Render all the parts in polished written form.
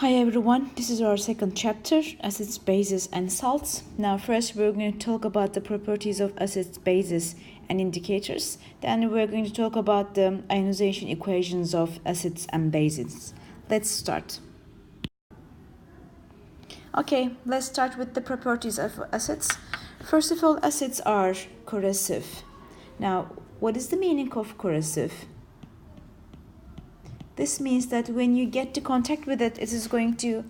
Hi everyone, this is our second chapter, acids, bases and salts. Now first we're going to talk about the properties of acids, bases and indicators. Then we're going to talk about the ionization equations of acids and bases. Let's start. Okay, let's start with the properties of acids. First of all, acids are corrosive. Now, what is the meaning of corrosive? This means that when you get to contact with it, it is going to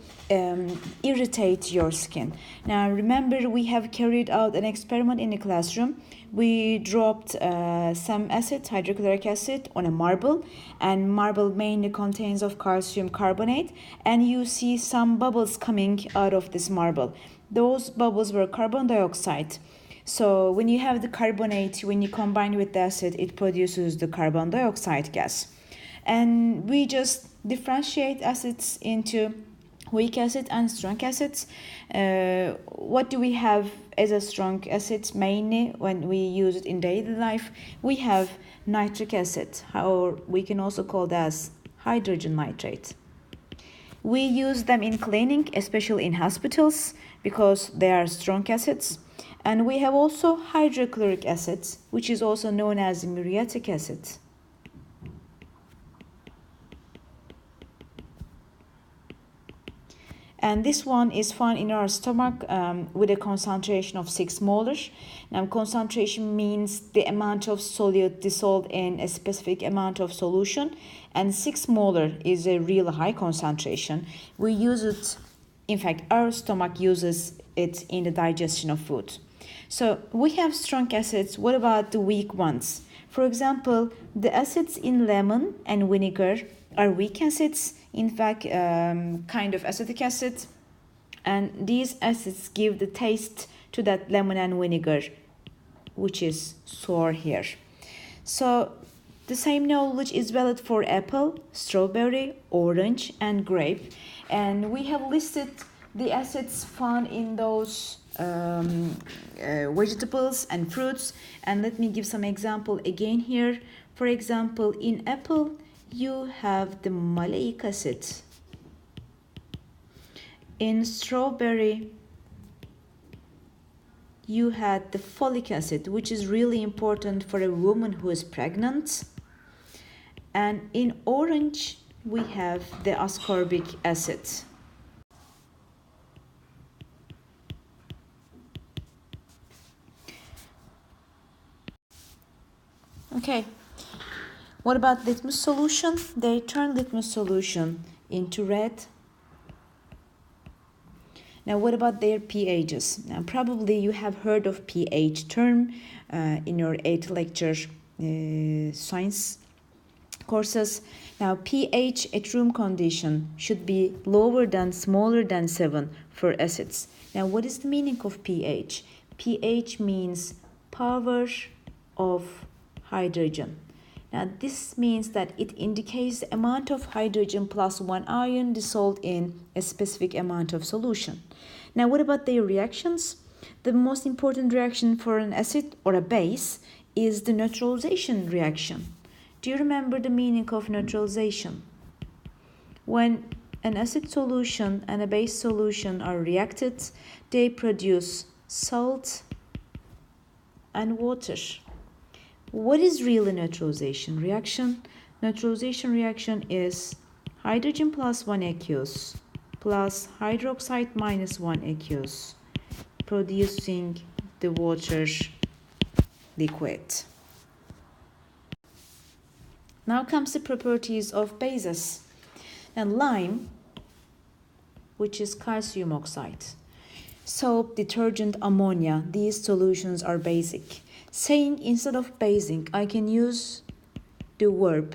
irritate your skin. Now, remember, we have carried out an experiment in the classroom. We dropped some acid, hydrochloric acid, on a marble, and marble mainly contains of calcium carbonate, and you see some bubbles coming out of this marble. Those bubbles were carbon dioxide. So when you have the carbonate, when you combine with the acid, it produces the carbon dioxide gas. And we just differentiate acids into weak acid and strong acids. What do we have as a strong acid mainly when we use it in daily life? We have nitric acid, or we can also call that as hydrogen nitrate. We use them in cleaning, especially in hospitals, because they are strong acids. And we have also hydrochloric acid, which is also known as muriatic acid. And this one is found in our stomach with a concentration of 6 molar. Now, concentration means the amount of solute dissolved in a specific amount of solution. And 6 molar is a real high concentration. We use it, in fact, our stomach uses it in the digestion of food. So we have strong acids. What about the weak ones? For example, the acids in lemon and vinegar are weak acids, in fact, kind of acetic acid, and these acids give the taste to that lemon and vinegar, which is sour here. So the same knowledge is valid for apple, strawberry, orange, and grape, and we have listed the acids found in those vegetables and fruits. And let me give some example again here. For example, in apple, you have the malic acid. In strawberry, you had the folic acid, which is really important for a woman who is pregnant. And in orange, we have the ascorbic acid. Okay. What about litmus solution? They turn litmus solution into red. Now, what about their pHs? Now, probably you have heard of pH term in your 8th lecture science courses. Now, pH at room condition should be lower than, smaller than 7 for acids. Now, what is the meaning of pH? pH means power of hydrogen. Now, this means that it indicates the amount of hydrogen plus 1 ion dissolved in a specific amount of solution. Now, what about their reactions? The most important reaction for an acid or a base is the neutralization reaction. Do you remember the meaning of neutralization? When an acid solution and a base solution are reacted, they produce salt and water. What is really neutralization reaction? Neutralization reaction is hydrogen plus 1 aqueous plus hydroxide minus 1 aqueous, producing the water liquid. Now comes the properties of bases. And lime, which is calcium oxide, soap, detergent, ammonia, these solutions are basic. Saying instead of basing, I can use the verb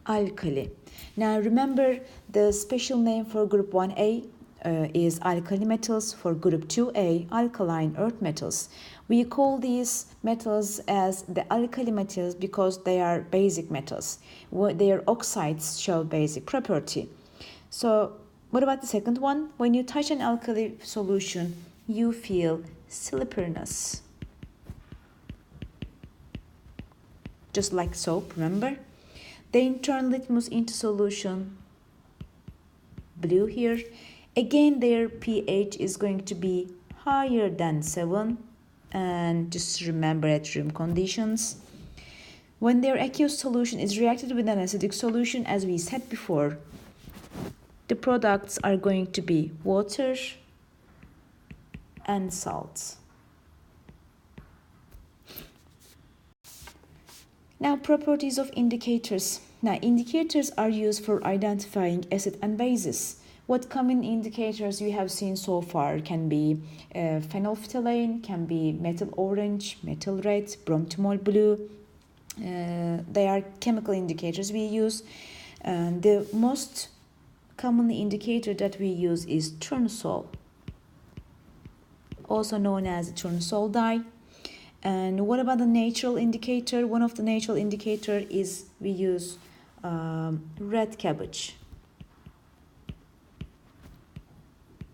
alkali. Now remember, the special name for group 1A is alkali metals, for group 2A alkaline earth metals. We call these metals as the alkali metals because they are basic metals. Their oxides show basic property. So what about the second one? When you touch an alkali solution, you feel slipperiness. Just like soap, remember? They turn litmus into solution blue here. Again, their pH is going to be higher than 7, and just remember at room conditions. When their aqueous solution is reacted with an acidic solution, as we said before, the products are going to be water and salt. Now, properties of indicators. Now, indicators are used for identifying acid and bases. What common indicators you have seen so far can be phenolphthalein, can be methyl orange, methyl red, bromthymol blue. They are chemical indicators we use. The most common indicator that we use is turnusol, also known as turnusol dye. And what about the natural indicator? One of the natural indicator is we use red cabbage.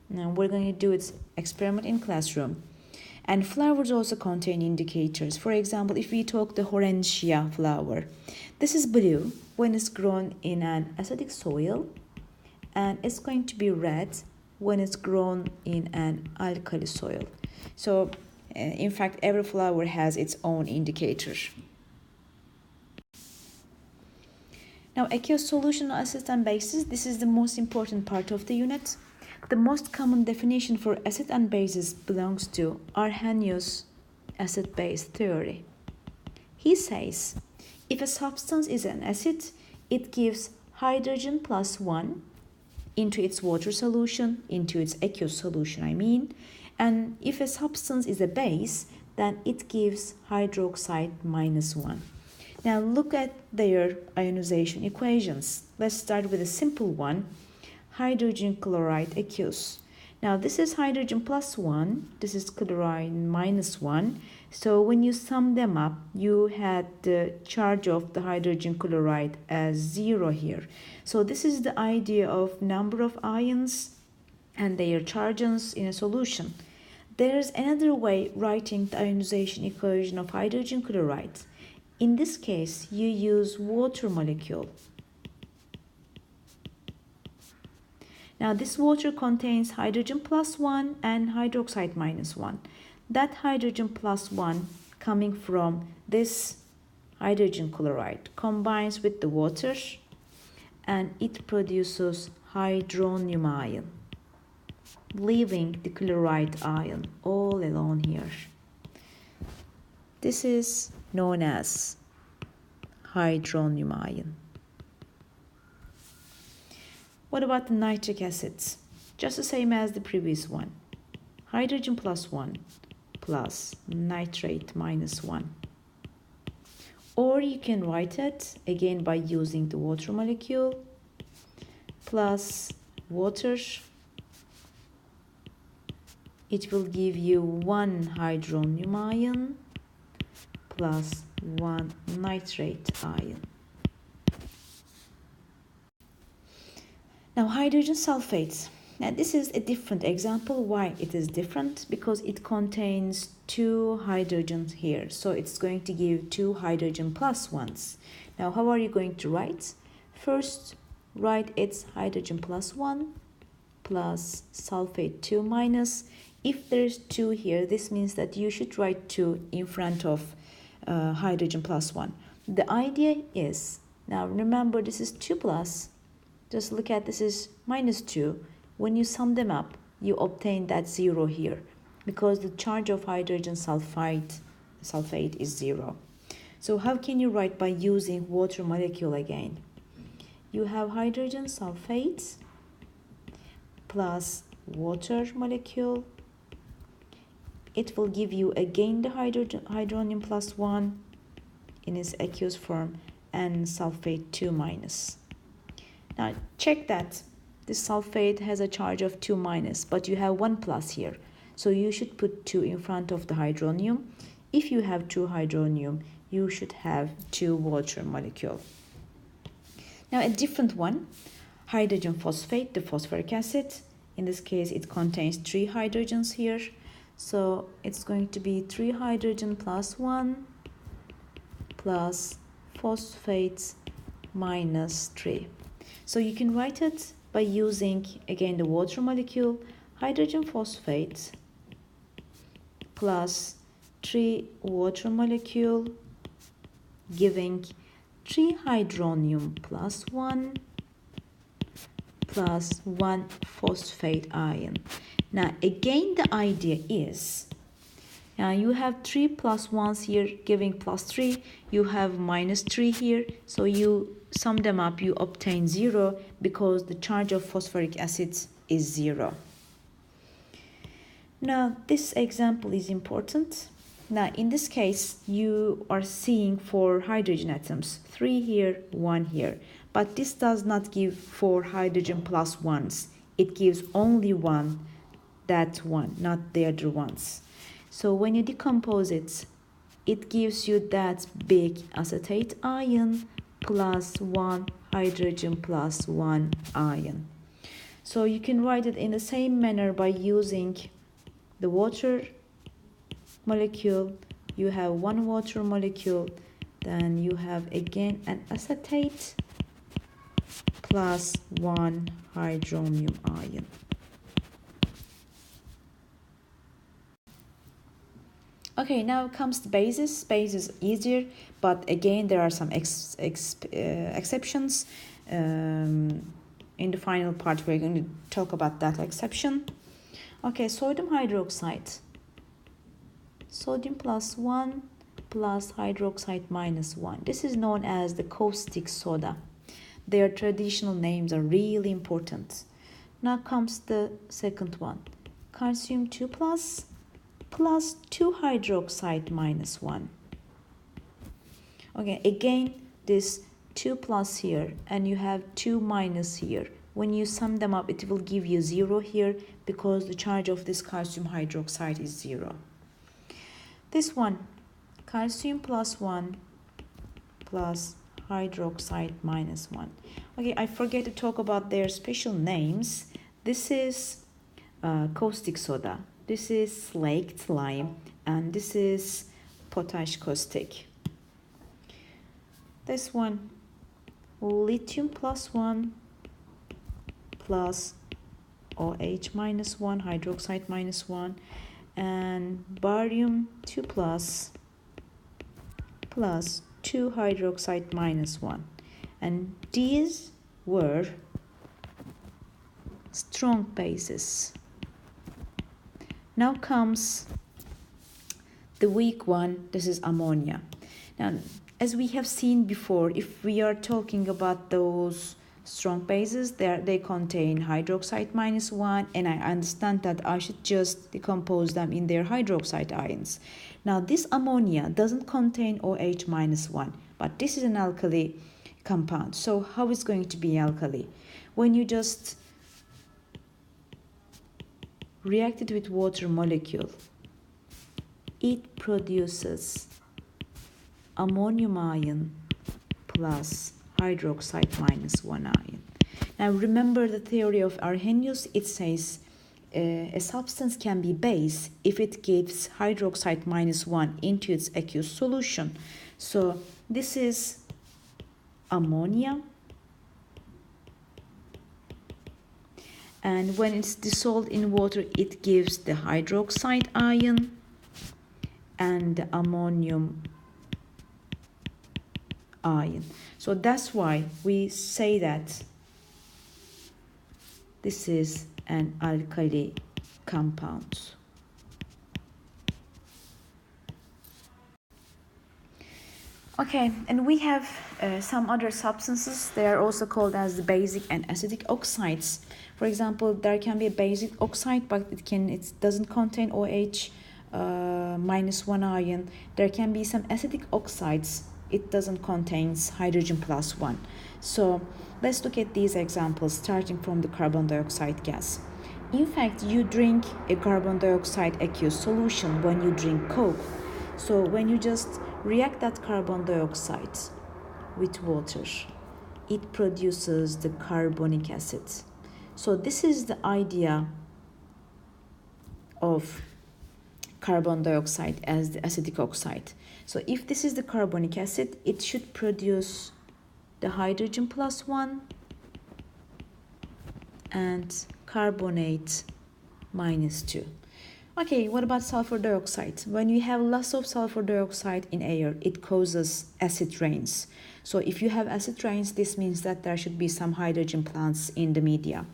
Now we're going to do its experiment in classroom. And flowers also contain indicators. For example, if we talk the Horantia flower, this is blue when it's grown in an acidic soil, and it's going to be red when it's grown in an alkali soil. So in fact, every flower has its own indicator. Now, aqueous solution of acids and bases, this is the most important part of the unit. The most common definition for acid and bases belongs to Arrhenius' acid-base theory. He says, if a substance is an acid, it gives hydrogen plus 1 into its water solution, into its aqueous solution, and if a substance is a base, then it gives hydroxide minus 1. Now look at their ionization equations. Let's start with a simple one. Hydrogen chloride aqueous. Now this is hydrogen plus 1, this is chloride minus 1. So when you sum them up, you had the charge of the hydrogen chloride as 0 here. So this is the idea of number of ions and their charges in a solution. There is another way writing the ionization equation of hydrogen chloride. In this case, you use water molecule. Now this water contains hydrogen plus 1 and hydroxide minus 1. That hydrogen plus 1 coming from this hydrogen chloride combines with the water and it produces hydronium ion, leaving the chloride ion all alone here. This is known as hydronium ion. What about the nitric acids? Just the same as the previous one. Hydrogen plus 1 plus nitrate minus 1. Or you can write it again by using the water molecule plus water. It will give you 1 hydronium ion plus 1 nitrate ion. Now hydrogen sulfate. Now this is a different example. Why it is different? Because it contains 2 hydrogens here. So it's going to give 2 hydrogen plus 1s. Now how are you going to write? First write its hydrogen plus 1 plus sulfate 2 minus. If there's 2 here, this means that you should write 2 in front of hydrogen plus 1. The idea is, now remember this is 2 plus. Just look at this is minus 2. When you sum them up, you obtain that 0 here because the charge of hydrogen sulfate is 0. So how can you write by using water molecule again? You have hydrogen sulfate plus water molecule. It will give you again the hydronium plus 1 in its aqueous form and sulfate 2 minus. Now check that this sulfate has a charge of 2 minus, but you have 1 plus here. So you should put 2 in front of the hydronium. If you have 2 hydronium, you should have 2 water molecule. Now a different one, hydrogen phosphate, the phosphoric acid. In this case, it contains 3 hydrogens here. So it's going to be 3 hydrogen plus 1 plus phosphate minus 3. So you can write it by using again the water molecule, hydrogen phosphate plus 3 water molecule giving 3 hydronium plus 1 plus 1 phosphate ion. Now again the idea is, now you have 3 plus 1s here giving plus 3, you have minus 3 here, so you sum them up, you obtain 0 because the charge of phosphoric acid is 0. Now this example is important. Now in this case you are seeing 4 hydrogen atoms, 3 here, 1 here, but this does not give 4 hydrogen plus 1s, it gives only one, that one, not the other ones. So when you decompose it, it gives you that big acetate ion plus 1 hydrogen plus 1 ion. So you can write it in the same manner by using the water molecule. You have 1 water molecule, then you have again an acetate plus 1 hydronium ion. Okay, now comes the bases. Base is easier, but again there are some exceptions. In the final part we're going to talk about that exception. Okay, sodium hydroxide. Sodium plus 1 plus hydroxide minus 1. This is known as the caustic soda. Their traditional names are really important. Now comes the second one. Calcium 2 plus 2 hydroxide minus 1. Okay, again this 2 plus here and you have 2 minus here. When you sum them up, it will give you 0 here because the charge of this calcium hydroxide is 0. This one, calcium plus 1 plus hydroxide minus 1. Okay, I forget to talk about their special names. This is caustic soda. This is slaked lime, and this is potash caustic. This one, lithium plus 1 plus OH minus 1, hydroxide minus 1, and barium 2 plus 2 hydroxide minus 1. And these were strong bases. Now comes the weak one. This is ammonia. Now, as we have seen before, if we are talking about those strong bases, they contain hydroxide minus 1, and I understand that I should just decompose them in their hydroxide ions. Now, this ammonia doesn't contain OH minus 1, but this is an alkali compound. So how is it going to be alkali? When you just react it with water molecule, it produces ammonium ion plus hydroxide minus 1 ion. Now remember the theory of Arrhenius. It says a substance can be base if it gives hydroxide minus 1 into its aqueous solution. So this is ammonia, and when it's dissolved in water, it gives the hydroxide ion and the ammonium ion. So that's why we say that this is an alkali compound. Okay, and we have some other substances. They are also called as the basic and acidic oxides. For example, there can be a basic oxide, but it doesn't contain OH minus 1 ion. There can be some acidic oxides. It doesn't contain hydrogen plus 1. So let's look at these examples, starting from the carbon dioxide gas. In fact, you drink a carbon dioxide aqueous solution when you drink Coke. So when you just react that carbon dioxide with water, it produces the carbonic acid. So this is the idea of carbon dioxide as the acidic oxide. So if this is the carbonic acid, it should produce the hydrogen plus 1 and carbonate -2. Okay, what about sulfur dioxide? When you have loss of sulfur dioxide in air, it causes acid rains. So if you have acid rains, this means that there should be some hydrogen plants in the media.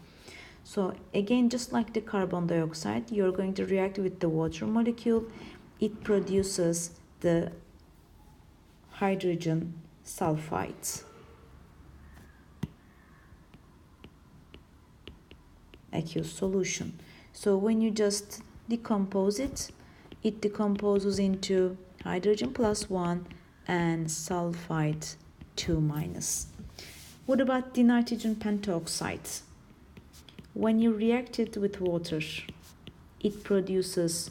So again, just like the carbon dioxide, you're going to react with the water molecule. It produces the hydrogen sulfides. Aqueous solution. So when you just decompose it, it decomposes into hydrogen +1 and sulfide 2-. What about the nitrogen pentoxide? When you react it with water, it produces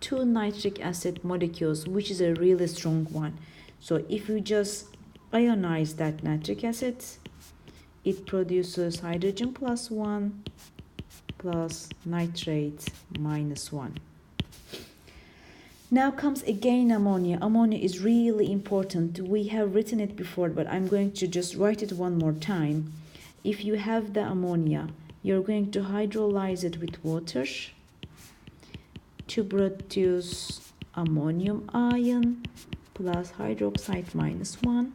2 nitric acid molecules, which is a really strong one. So if you just ionize that nitric acid, it produces hydrogen +1 plus nitrate -1. Now comes again ammonia. Ammonia is really important. We have written it before, but I'm going to just write it one more time. If you have the ammonia, you're going to hydrolyze it with water to produce ammonium ion plus hydroxide -1.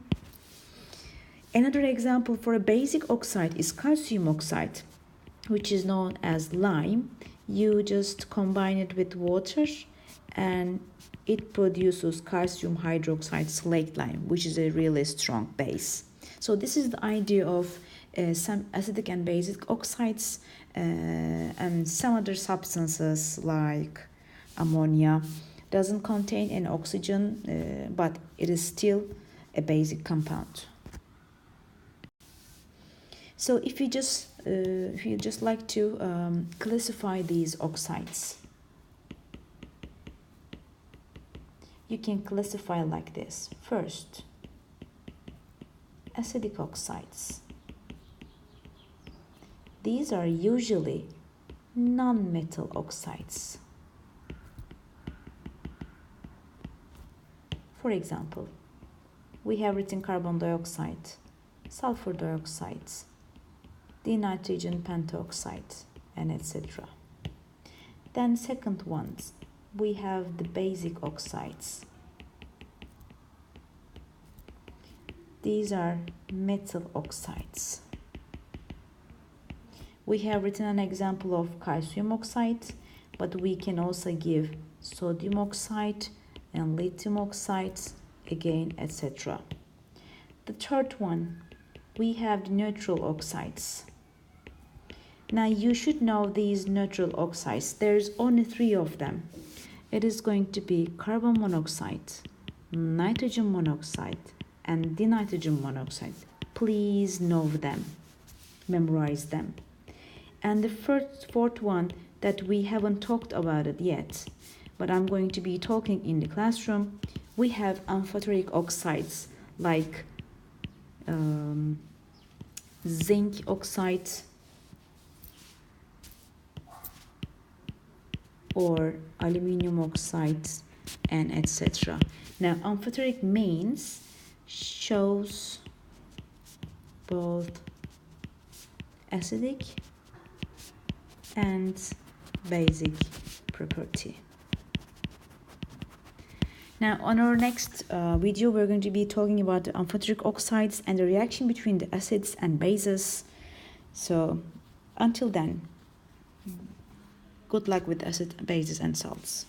Another example for a basic oxide is calcium oxide, which is known as lime. You just combine it with water and it produces calcium hydroxide slaked lime, which is a really strong base. So this is the idea of some acidic and basic oxides and some other substances like ammonia. Doesn't contain any oxygen, but it is still a basic compound. So if you just like to classify these oxides, you can classify like this. First, acidic oxides. These are usually non-metal oxides. For example, we have written carbon dioxide, sulfur dioxide, dinitrogen pentoxide, and etc. Then second ones, we have the basic oxides. These are metal oxides. We have written an example of calcium oxide, but we can also give sodium oxide and lithium oxides, again, etc. The third one, we have the neutral oxides. Now you should know these neutral oxides. There's only 3 of them. It is going to be carbon monoxide, nitrogen monoxide, and dinitrogen monoxide. Please know them, memorize them. And the fourth one that we haven't talked about it yet, but I'm going to be talking in the classroom, we have amphoteric oxides like zinc oxide or aluminum oxides and etc. Now amphoteric means shows both acidic and basic property. Now on our next video, we're going to be talking about the amphoteric oxides and the reaction between the acids and bases. So until then, good luck with acid, bases, and salts.